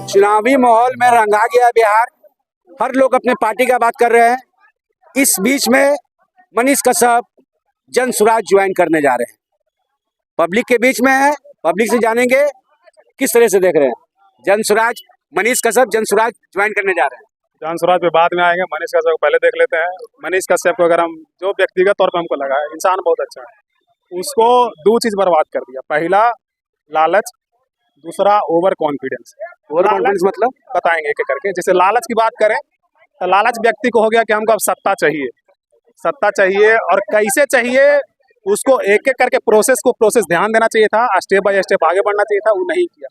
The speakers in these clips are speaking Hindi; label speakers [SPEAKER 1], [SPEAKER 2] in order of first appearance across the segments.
[SPEAKER 1] चुनावी माहौल में रंगा गया बिहार। हर लोग अपने पार्टी का बात कर रहे हैं। इस बीच में मनीष कश्यप जन स्वराज ज्वाइन करने जा रहे हैं। पब्लिक के बीच में है, पब्लिक से जानेंगे किस तरह से देख रहे हैं जन स्वराज। मनीष कश्यप जन स्वराज ज्वाइन करने जा रहे हैं।
[SPEAKER 2] जन स्वराज पे बाद में आएंगे, मनीष कश्यप को पहले देख लेते हैं। मनीष कश्यप को अगर हम जो व्यक्तिगत तौर पर हमको लगा है, इंसान बहुत अच्छा है। उसको दो चीज बर्बाद कर दिया। पहला लालच, दूसरा ओवर कॉन्फिडेंस।
[SPEAKER 1] ओवर कॉन्फिडेंस मतलब
[SPEAKER 2] बताएंगे एक एक करके। जैसे लालच की बात करें तो लालच व्यक्ति को हो गया कि हमको अब सत्ता चाहिए, सत्ता चाहिए। और कैसे चाहिए उसको एक एक करके प्रोसेस ध्यान देना चाहिए था, स्टेप बाय स्टेप आगे बढ़ना चाहिए था। वो नहीं किया।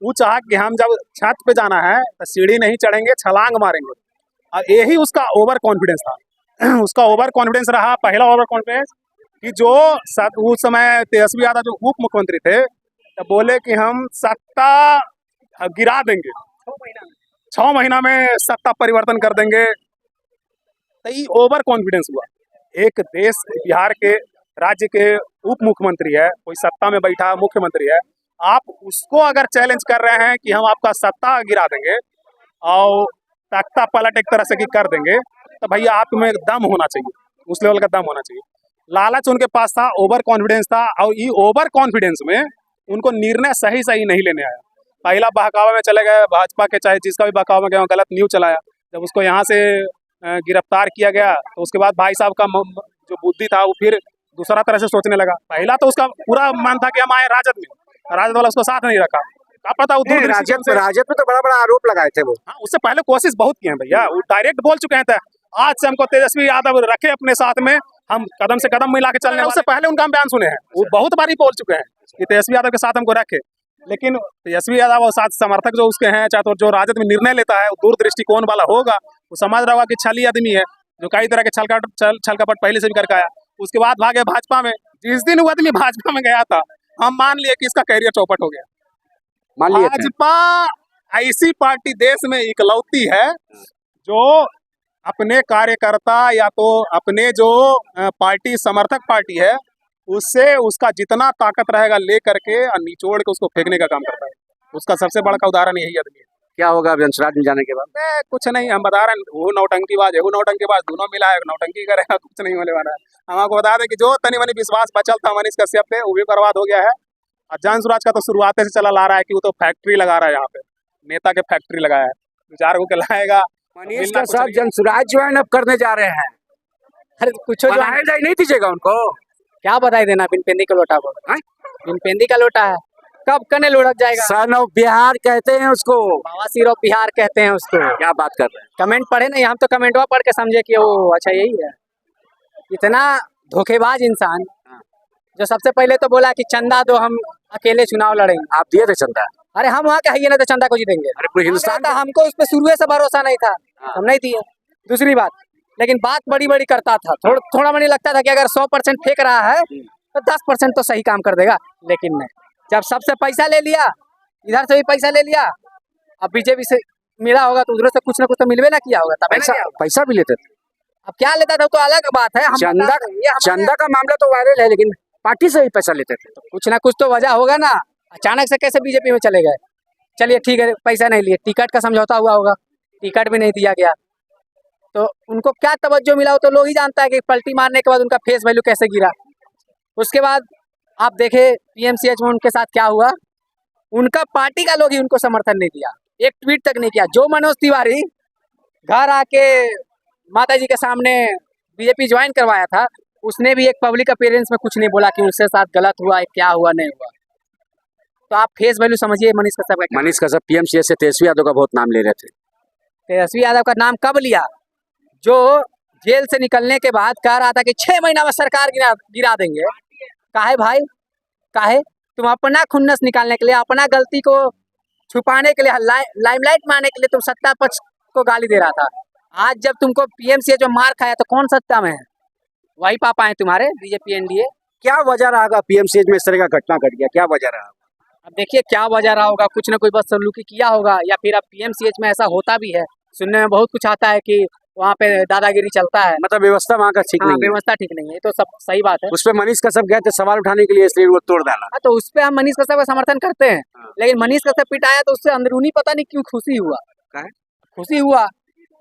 [SPEAKER 2] वो चाहा कि हम जब छत पे जाना है तो सीढ़ी नहीं चढ़ेंगे, छलांग मारेंगे। और यही उसका ओवर कॉन्फिडेंस था। उसका ओवर कॉन्फिडेंस रहा। पहला ओवर कॉन्फिडेंस कि जो उस समय तेजस्वी यादव जो उप मुख्यमंत्री थे तो बोले कि हम सत्ता गिरा देंगे, 6 महीना में सत्ता परिवर्तन कर देंगे। तो ये ओवर कॉन्फिडेंस हुआ। एक देश बिहार के राज्य के उप मुख्यमंत्री है, कोई सत्ता में बैठा मुख्यमंत्री है, आप उसको अगर चैलेंज कर रहे हैं कि हम आपका सत्ता गिरा देंगे और तख्ता पलट एक तरह से कि कर देंगे, तो भैया आप में दम होना चाहिए, उस लेवल का दम होना चाहिए। लालच उनके पास था, ओवर कॉन्फिडेंस था। और ये ओवर कॉन्फिडेंस में उनको निर्णय सही नहीं लेने आया। पहला बहकावा में चले गए भाजपा के, चाहे जिसका भी बहकावा में गया, गलत न्यूज चलाया। जब उसको यहाँ से गिरफ्तार किया गया तो उसके बाद भाई साहब का जो बुद्धि था वो फिर दूसरा तरह से सोचने लगा। पहला तो उसका पूरा मन था कि हम आए राजद में, राजद वाला उसको साथ नहीं रखा। क्या पता
[SPEAKER 1] राजद में तो बड़ा बड़ा आरोप लगाए थे वो।
[SPEAKER 2] हाँ, उससे पहले कोशिश बहुत की है भैया। वो डायरेक्ट बोल चुके हैं आज से हमको तेजस्वी यादव रखे अपने साथ में, हम कदम से कदम मिला के चलने। उससे पहले उनका हम बयान सुने हैं, वो बहुत बारी बोल चुके हैं कि तेजस्वी यादव के साथ हमको रखे। लेकिन तेजस्वी यादव और साथ समर्थक जो उसके हैं, चाहे तो जो राजद में निर्णय लेता है वो दूर दृष्टिकोण वाला होगा। वो समझ रहा होगा कि छली आदमी है जो कई तरह के छल कपट पहले से भी करके आया। उसके बाद भागे भाजपा में। जिस दिन वो आदमी भाजपा में गया था हम मान लिए कि इसका कैरियर चौपट हो गया। भाजपा ऐसी पार्टी देश में इकलौती है जो अपने कार्यकर्ता या तो अपने जो पार्टी समर्थक पार्टी है उससे उसका जितना ताकत रहेगा ले करके और निचोड़ के उसको फेंकने का काम करता है। उसका सबसे बड़ा का उदाहरण यही आदमी है।
[SPEAKER 1] क्या होगा अब जनसराज में जाने के बाद?
[SPEAKER 2] कुछ नहीं, हम बता रहे हैं वो नौटंकीबाज है, वो नौटंकीबाज, दोनों मिला है, नौटंकी करेगा, कुछ नहीं होने वाला है। हम आपको बता दें कि जो तनी मनी विश्वास बचल था मनीष कश्यप पे वो भी बर्बाद हो गया है। और जन स्वराज का तो शुरुआत से चला ला रहा है कि वो तो फैक्ट्री लगा रहा है, यहाँ पे नेता के फैक्ट्री लगाया है, विचार को लाएगा।
[SPEAKER 1] मनीष कश्यप जन स्वराज ज्वाइन अब करने जा रहे हैं।
[SPEAKER 3] अरे कुछ
[SPEAKER 1] नहीं दीजिएगा उनको,
[SPEAKER 3] क्या बताई देना बिन पेंदी का लोटा को। बिन पेंदी का लोटा है, कब कने लुढ़क जाएगा।
[SPEAKER 1] सन ऑफ बिहार कहते हैं उसको,
[SPEAKER 3] बवासीर ऑफ बिहार कहते हैं उसको।
[SPEAKER 1] क्या बात कर रहे हैं?
[SPEAKER 3] कमेंट पढ़े नहीं, हम तो कमेंटवा पढ़ के समझे कि वो अच्छा यही है। इतना धोखेबाज इंसान जो सबसे पहले तो बोला कि चंदा दो, हम अकेले चुनाव लड़ेंगे।
[SPEAKER 1] आप दिए थे चंदा?
[SPEAKER 3] अरे हम वहाँ के है ना, तो चंदा को जीतेंगे।
[SPEAKER 1] अरे पूरे हिंदुस्तान
[SPEAKER 3] का हमको उस पर शुरू से भरोसा नहीं था, हम नहीं दिए। दूसरी बात, लेकिन बात बड़ी बड़ी करता था। थोड़ा मुझे लगता था कि अगर 100% फेंक रहा है तो 10% तो सही काम कर देगा। लेकिन नहीं, जब सबसे पैसा ले लिया, इधर से भी पैसा ले लिया, अब बीजेपी से मिला होगा तो उधर से कुछ ना कुछ तो मिलवे ना किया होगा। तब
[SPEAKER 1] पैसा भी लेते थे।
[SPEAKER 3] अब क्या लेता था तो अलग बात है।
[SPEAKER 1] चंदा का मामला तो वायरल है, लेकिन पार्टी से ही पैसा लेते थे।
[SPEAKER 3] तो कुछ ना कुछ तो वजह होगा ना। अचानक से कैसे बीजेपी में चले गए? चलिए ठीक है, पैसा नहीं लिए, टिकट का समझौता हुआ होगा, टिकट भी नहीं दिया गया, तो उनको क्या तवज्जो मिला हो तो लोग ही जानता है कि पलटी मारने के बाद उनका फेस वैल्यू कैसे गिरा। उसके बाद आप देखे पीएमसीएच में उनके साथ क्या हुआ। उनका पार्टी का लोग ही उनको समर्थन नहीं दिया, एक ट्वीट तक नहीं किया। जो मनोज तिवारी घर आके माता जी के सामने बीजेपी ज्वाइन करवाया था, उसने भी एक पब्लिक अपीयरेंस में कुछ नहीं बोला कि उसके साथ गलत हुआ, क्या हुआ नहीं हुआ। तो आप फेस वैल्यू समझिए मनीष कश्यप का।
[SPEAKER 1] मनीष कश्यप पीएमसीएच से तेजस्वी यादव का बहुत नाम ले रहे थे।
[SPEAKER 3] तेजस्वी यादव का नाम कब लिया? जो जेल से निकलने के बाद कह रहा था कि 6 महीना में सरकार गिरा देंगे। काहे भाई, काहे? तुम अपना खुन्नस निकालने के लिए, अपना गलती को छुपाने के लिए, लाइमलाइट में आने के लिए तुम सत्ता पक्ष को गाली दे रहा था। आज जब तुमको पीएमसीएच में मार खाया तो कौन सत्ता में है? वही पापा है तुम्हारे, बीजेपी एनडीए।
[SPEAKER 1] क्या वजह रहा पीएमसीएच में इस तरह का घटना घट गया? क्या वजह रहा?
[SPEAKER 3] अब देखिए क्या वजह रहा होगा, कुछ ना कुछ बदसलूकी किया होगा, या फिर अब पीएमसीएच में ऐसा होता भी है। सुनने में बहुत कुछ आता है कि वहाँ पे दादागिरी चलता है।
[SPEAKER 1] मतलब व्यवस्था वहाँ का ठीक
[SPEAKER 3] हाँ,
[SPEAKER 1] नहीं है।
[SPEAKER 3] व्यवस्था ठीक नहीं है, ये तो सब सही बात है।
[SPEAKER 1] उस पे मनीष कश्यप गए थे सवाल उठाने के लिए, इसलिए वो तोड़ डाला।
[SPEAKER 3] हाँ, तो उस पे हम मनीष कश्यप का समर्थन करते हैं,
[SPEAKER 1] हाँ।
[SPEAKER 3] लेकिन मनीष कश्यप पिटाया तो उससे अंदरूनी पता नहीं क्यों खुशी हुआ।
[SPEAKER 1] काहे?
[SPEAKER 3] खुशी हुआ,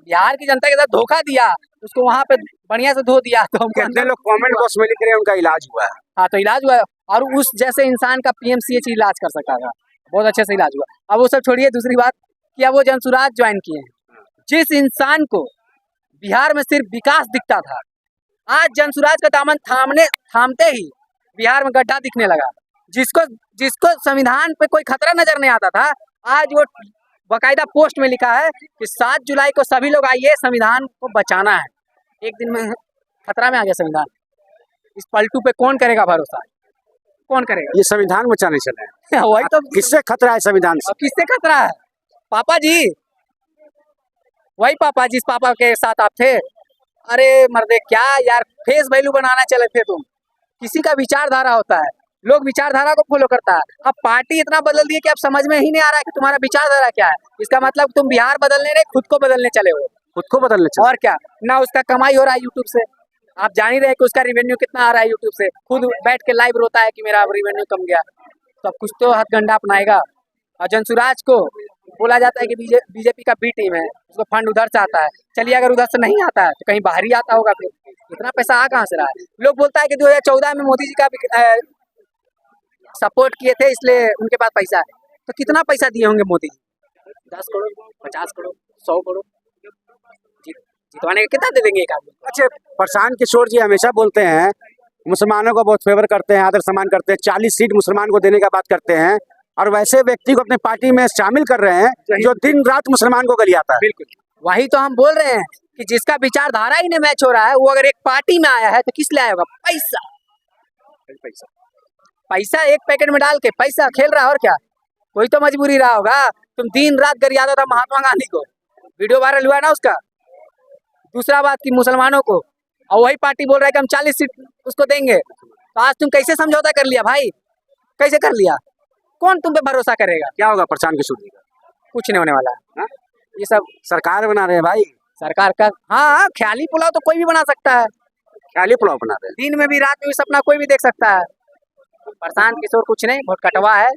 [SPEAKER 3] बिहार की जनता के साथ धोखा दिया, उसको वहाँ पे बढ़िया से धो दिया तो हमको
[SPEAKER 1] कितने
[SPEAKER 3] अंदर
[SPEAKER 1] लोग कमेंट बॉक्स में लिख रहे हैं उनका इलाज हुआ है।
[SPEAKER 3] हाँ, तो इलाज हुआ, और उस जैसे इंसान का पीएमसीएच इलाज कर सकता था, बहुत अच्छे से इलाज हुआ। अब वो सब छोड़िए, दूसरी बात कि अब वो जनसुराज ज्वाइन किए हैं। जिस इंसान को बिहार में सिर्फ विकास दिखता था, आज जनसुराज का दामन थामते ही बिहार में गड्ढा दिखने लगा। जिसको संविधान पे कोई खतरा नजर नहीं आता था, आज वो बाकायदा पोस्ट में लिखा है कि 7 जुलाई को सभी लोग आइए, संविधान को बचाना है। एक दिन में खतरा में आ गया संविधान। इस पलटू पे कौन करेगा भरोसा, कौन करेगा?
[SPEAKER 1] ये संविधान बचाने चले हैं।
[SPEAKER 3] वही तो,
[SPEAKER 1] किससे खतरा है संविधान से?
[SPEAKER 3] अब किससे खतरा है? पापा जी, वही पापा जिस पापा के साथ आप थे। अरे मर्दे, क्या यार फेस वैल्यू बनाना चले थे तुम। किसी का विचारधारा होता है, लोग विचारधारा को फॉलो करता है। अब पार्टी इतना बदल दी है कि अब समझ में ही नहीं आ रहा है कि तुम्हारा विचारधारा क्या है। इसका मतलब तुम बिहार बदलने नहीं, खुद को बदलने चले हो।
[SPEAKER 1] खुद को बदलने चले।
[SPEAKER 3] और क्या, ना उसका कमाई हो रहा है यूट्यूब से। आप जान ही रहे कि उसका रिवेन्यू कितना आ रहा है यूट्यूब से। खुद बैठ के लाइव रोता है कि मेरा रिवेन्यू कम गया। तो अब कुछ तो हथगंडा अपनाएगा। और जनसुराज को बोला जाता है कि बीजेपी का बी टीम है, उसको फंड उधर से आता है। चलिए, अगर उधर से नहीं आता है तो कहीं बाहर ही आता होगा। फिर इतना पैसा आ कहाँ से रहा है? लोग बोलता है कि 2014 में मोदी जी का सपोर्ट किए थे, इसलिए उनके पास पैसा है। तो कितना पैसा दिए होंगे मोदी जी? 10 करोड़, 50 करोड़, 100 करोड़ जितवाने का कितना दे देंगे एक आदमी?
[SPEAKER 1] अच्छा, प्रशांत किशोर जी हमेशा बोलते हैं मुसलमानों को बहुत फेवर करते हैं, आदर सम्मान करते हैं, 40 सीट मुसलमान को देने का बात करते हैं, और वैसे व्यक्ति को अपने पार्टी में शामिल कर रहे हैं जो दिन रात मुसलमान को गलियाता है।
[SPEAKER 3] बिल्कुल, वही तो हम बोल रहे हैं कि जिसका विचारधारा ही नहीं मैच हो रहा है, वो अगर एक पार्टी में आया है तो किस लिए आया होगा? पैसा
[SPEAKER 1] पैसा
[SPEAKER 3] पैसा एक पैकेट में डाल के पैसा खेल रहा है, और क्या? कोई तो मजबूरी रहा होगा। तुम दिन रात गरियादा था महात्मा गांधी को, वीडियो वायरल हुआ ना उसका। दूसरा बात कि मुसलमानों को, और वही पार्टी बोल रहा है कि हम 40 सीट उसको देंगे। तो आज तुम कैसे समझौता कर लिया भाई? कैसे कर लिया? कौन तुम पे भरोसा करेगा?
[SPEAKER 1] क्या होगा प्रशांत किशोर जी का?
[SPEAKER 3] कुछ नहीं होने वाला है।
[SPEAKER 1] हाँ?
[SPEAKER 3] ये सब
[SPEAKER 1] सरकार बना रहे हैं भाई।
[SPEAKER 3] सरकार का, हाँ, ख्याली पुलाव तो कोई भी बना सकता है।
[SPEAKER 1] ख्याली पुलाव बना रहे हैं।
[SPEAKER 3] दिन में भी, रात में भी सपना कोई भी देख सकता है। प्रशांत किशोर कुछ नहीं, वोट कटवा है।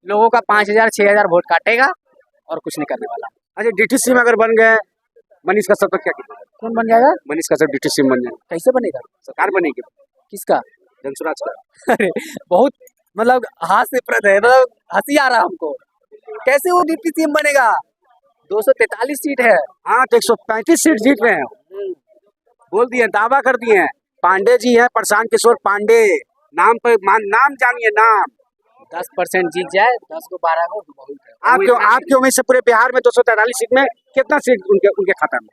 [SPEAKER 3] लोगों का 5000 6000 वोट काटेगा और कुछ नहीं करने वाला।
[SPEAKER 1] अच्छा, डीटीसी में अगर बन गए मनीष कश्यप तो क्या कीजिएगा?
[SPEAKER 3] कौन बन जाएगा?
[SPEAKER 1] मनीष कश्यप डीटीसी में बन जाए,
[SPEAKER 3] कैसे बनेगा?
[SPEAKER 1] सरकार बनेगी।
[SPEAKER 3] किसका?
[SPEAKER 1] जनसुराज का।
[SPEAKER 3] अरे बहुत, मतलब हास्यप्रद है, मतलब हंसी आ रहा हमको। कैसे वो डिप्टी सीएम बनेगा? 243 सीट है।
[SPEAKER 1] हाँ, तो 135 सीट जीत रहे हैं। बोल दिए, दावा कर दिए हैं। पांडे जी हैं, प्रशांत किशोर पांडे, नाम पे नाम जानिए, नाम।
[SPEAKER 3] 10% जीत जाए, 10 को 12 को बहुत है।
[SPEAKER 1] आपकी उम्मीद से पूरे बिहार में 243 सीट में कितना सीट उनके खाता में?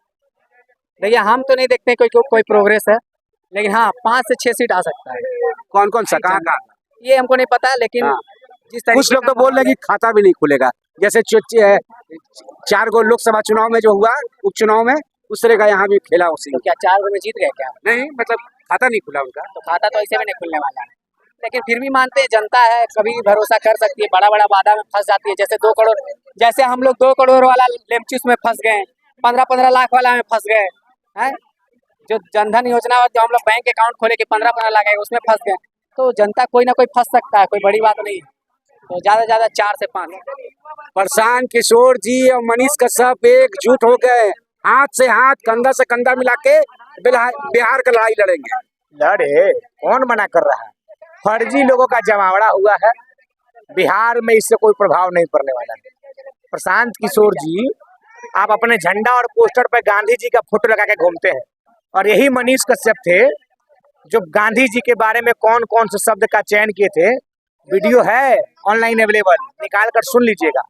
[SPEAKER 3] देखिए, हम तो नहीं देखते कोई प्रोग्रेस है, लेकिन हाँ 5 से 6 सीट आ सकता है।
[SPEAKER 1] कौन कौन सा, कहाँ कहाँ?
[SPEAKER 3] ये हमको नहीं पता, लेकिन
[SPEAKER 1] हाँ।
[SPEAKER 3] जिस तरीके
[SPEAKER 1] कुछ लोग तो बोल रहे हैं कि खाता भी नहीं खुलेगा, जैसे 4 गो लोकसभा चुनाव में जो हुआ, उपचुनाव में, उस तरह का यहाँ भी खेला उसी।
[SPEAKER 3] तो क्या 4 गो में जीत गए क्या?
[SPEAKER 1] नहीं, मतलब खाता नहीं खुला उनका।
[SPEAKER 3] तो खाता तो ऐसे में नहीं खुलने वाला है, लेकिन फिर भी मानते हैं जनता है, कभी भी भरोसा कर सकती है। बड़ा बड़ा वादा में फंस जाती है, जैसे 2 करोड़, जैसे हम लोग 2 करोड़ वाला लेमचूस में फंस गए, 15-15 लाख वाला में फंस गए हैं। जो जनधन योजना और जो हम लोग बैंक अकाउंट खोले के 15-15 लाख है, उसमें फंस गए। तो जनता कोई ना कोई फंस सकता है, कोई बड़ी बात नहीं है। तो ज्यादा से ज्यादा 4 से 5।
[SPEAKER 1] प्रशांत किशोर जी और मनीष कश्यप एकजुट हो गए, हाथ से हाथ, कंधा से कंधा मिला के बिहार का लड़ाई लड़ेंगे।
[SPEAKER 4] लड़े, कौन मना कर रहा है? फर्जी लोगों का जमावड़ा हुआ है। बिहार में इससे कोई प्रभाव नहीं पड़ने वाला है। प्रशांत किशोर जी, आप अपने झंडा और पोस्टर पर गांधी जी का फोटो लगा के घूमते हैं, और यही मनीष कश्यप थे जो गांधी जी के बारे में कौन कौन से शब्द का चयन किए थे। वीडियो है ऑनलाइन अवेलेबल, निकाल कर सुन लीजिएगा।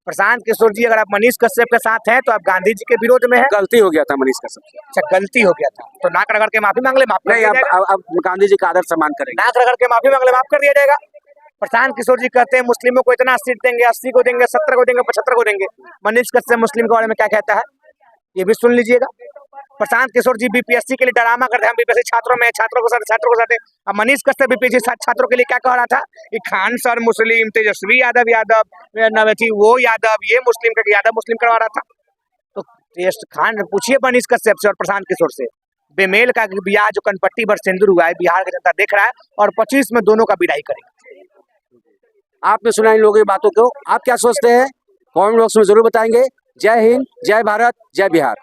[SPEAKER 4] प्रशांत किशोर जी, अगर आप मनीष कश्यप के साथ हैं तो आप गांधी जी के विरोध में हैं।
[SPEAKER 1] गलती हो गया था मनीष कश्यप से।
[SPEAKER 4] अच्छा, गलती हो गया था तो नाक रगड़ के माफी मांग ले, माफ
[SPEAKER 1] नहीं, अब गांधी जी का आदर सम्मान करेंगे।
[SPEAKER 4] नाक रगड़ के माफी मांग ले, माफ कर दिया जाएगा। प्रशांत किशोर जी कहते हैं मुस्लिमों को इतना सीट देंगे, 80 को देंगे, 70 को देंगे, 75 को देंगे। मनीष कश्यप मुस्लिम के बारे में क्या कहता है, ये भी सुन लीजिएगा। प्रशांत किशोर जी बीपीएससी के लिए ड्रामा करते हैं, हम बीपीएससी छात्रों को साथ। अब मनीष कश्यप बीपीएससी छात्रों के लिए क्या कह रहा था कि खान सर मुस्लिम, तेजस्वी यादव वो यादव, ये मुस्लिम का यादव मुस्लिम करवा रहा था। तो टेस्ट खान पूछिए मनीष कश्यप से और प्रशांत किशोर से, बेमेल का ब्याह जो कनपट्टी भर सिंदूर हुआ है बिहार का जनता देख रहा है और 25 में दोनों का विदाई करेंगे।
[SPEAKER 1] आपने सुना इन लोगों की बातों को, आप क्या सोचते हैं कमेंट बॉक्स में जरूर बताएंगे। जय हिंद, जय भारत, जय बिहार।